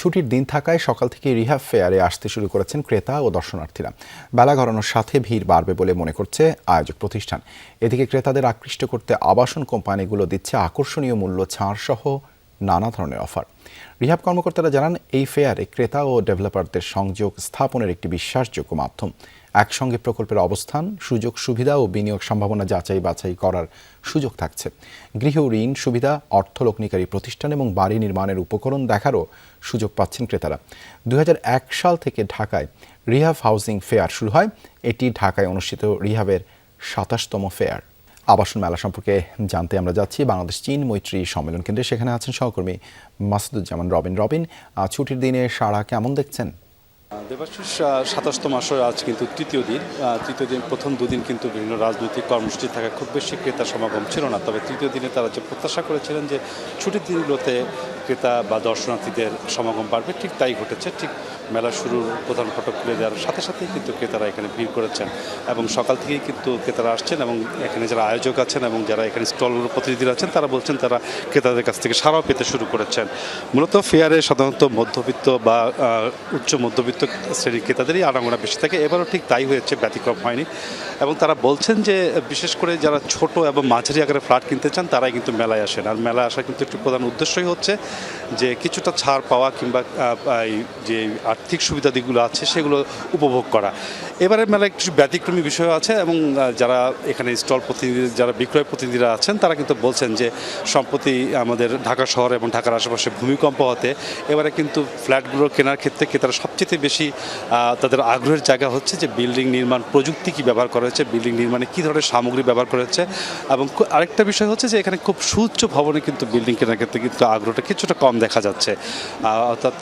ছুটির দিন থাকায় সকাল থেকে রিহাব ফেয়ারে আসতে শুরু করেছেন ক্রেতা ও দর্শনার্থীরা। বেলা গড়ানোর সাথে ভিড় বাড়বে বলে মনে করছে আয়োজক প্রতিষ্ঠান। এদিকে ক্রেতাদের আকৃষ্ট করতে আবাসন কোম্পানিগুলো দিচ্ছে আকর্ষণীয় মূল্য ছাড় সহ নানা ধরনের অফার। রিহাব কর্মকর্তারা জানান, এই ফেয়ারে ক্রেতা ও ডেভেলপারদের সংযোগ স্থাপনের একটি বিশ্বাসযোগ্য মাধ্যম। একসঙ্গে প্রকল্পের অবস্থান, সুযোগ সুবিধা ও বিনিয়োগ সম্ভাবনা যাচাই বাছাই করার সুযোগ থাকছে। গৃহ ঋণ সুবিধা, অর্থলগ্নিকারী প্রতিষ্ঠান এবং বাড়ি নির্মাণের উপকরণ দেখারও সুযোগ পাচ্ছেন ক্রেতারা। 2001 সাল থেকে ঢাকায় রিহাব হাউজিং ফেয়ার শুরু হয়। এটি ঢাকায় অনুষ্ঠিত রিহাবের 27তম ফেয়ার। আবাসন মেলা সম্পর্কে জানতে আমরা যাচ্ছি বাংলাদেশ চীন মৈত্রী সম্মেলন কেন্দ্রে। সেখানে আছেন সহকর্মী মাসুদুজ্জামান রবিন। ছুটির দিনে সাড়া কেমন দেখছেন? দেবাশিস, 27তম আসর আজ কিন্তু তৃতীয় দিন। প্রথম দুদিন কিন্তু বিভিন্ন রাজনৈতিক কর্মসূচি থাকা খুব বেশি ক্রেতা সমাগম ছিল না। তবে তৃতীয় দিনে তারা যে প্রত্যাশা করেছিলেন যে ছুটির দিনগুলোতে ক্রেতা বা দর্শনার্থীদের সমাগম বাড়বে, ঠিক তাই ঘটেছে। ঠিক মেলা শুরুর প্রধান ফটক খুলে দেওয়ার সাথে সাথেই কিন্তু ক্রেতারা এখানে ভিড় করেছেন এবং সকাল থেকেই কিন্তু ক্রেতারা আসছেন এবং এখানে যারা আয়োজক আছেন এবং যারা এখানে স্টলের প্রতিনিধিরা আছেন তারা বলছেন তারা ক্রেতাদের কাছ থেকে সাড়াও পেতে শুরু করেছেন। মূলত ফেয়ারে সাধারণত মধ্যবিত্ত বা উচ্চ মধ্যবিত্ত শ্রেণীর ক্রেতাদেরই আনাগোনা বেশি থাকে। এবারও ঠিক তাই হয়েছে, ব্যতিক্রম হয়নি। এবং তারা বলছেন যে বিশেষ করে যারা ছোট এবং মাঝারি আকারে ফ্ল্যাট কিনতে চান তারাই কিন্তু মেলায় আসেন। আর মেলায় আসার কিন্তু একটি প্রধান উদ্দেশ্যই হচ্ছে যে কিছুটা ছাড় পাওয়া কিংবা যে আর্থিক সুবিধাদিগুলো আছে সেগুলো উপভোগ করা। এবারের মেলায় কিছু ব্যতিক্রমী বিষয় আছে এবং যারা এখানে স্টল প্রতিনিধি, যারা বিক্রয় প্রতিনিধিরা আছেন তারা কিন্তু বলছেন যে সম্প্রতি আমাদের ঢাকা শহর এবং ঢাকার আশেপাশে ভূমিকম্প হতে এবারে কিন্তু ফ্ল্যাটগুলো কেনার ক্ষেত্রে ক্রেতারা সবচেয়ে বেশি তাদের আগ্রহের জায়গা হচ্ছে যে বিল্ডিং নির্মাণ প্রযুক্তি কী ব্যবহার করা হয়েছে, বিল্ডিং নির্মাণে কী ধরনের সামগ্রী ব্যবহার করা হচ্ছে। এবং আরেকটা বিষয় হচ্ছে যে এখানে খুব সুউচ্চ ভবনে কিন্তু বিল্ডিং কেনার ক্ষেত্রে কিন্তু আগ্রহটা কিছুটা কম দেখা যাচ্ছে। অর্থাৎ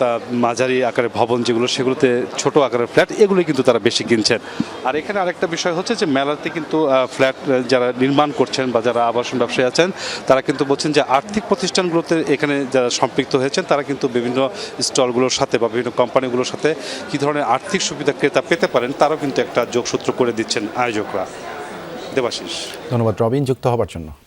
মাঝারি আকারের ভবন যেগুলো, সেগুলোতে ছোট আকারের ফ্ল্যাট, এগুলোই কিন্তু তারা বেশি কিনছেন। আর এখানে আরেকটা বিষয় হচ্ছে যে মেলাতে কিন্তু ফ্ল্যাট যারা নির্মাণ করছেন বা যারা আবাসন ব্যবসায়ী আছেন তারা কিন্তু বলছেন যে আর্থিক প্রতিষ্ঠানগুলোতে এখানে যারা সম্পৃক্ত হয়েছেন তারা কিন্তু বিভিন্ন স্টলগুলোর সাথে বা বিভিন্ন কোম্পানিগুলোর সাথে কী ধরনের আর্থিক সুবিধা ক্রেতা পেতে পারেন তারাও কিন্তু একটা যোগসূত্র করে দিচ্ছেন আয়োজকরা। দেবাশিস, ধন্যবাদ রবিন যুক্ত হবার জন্য।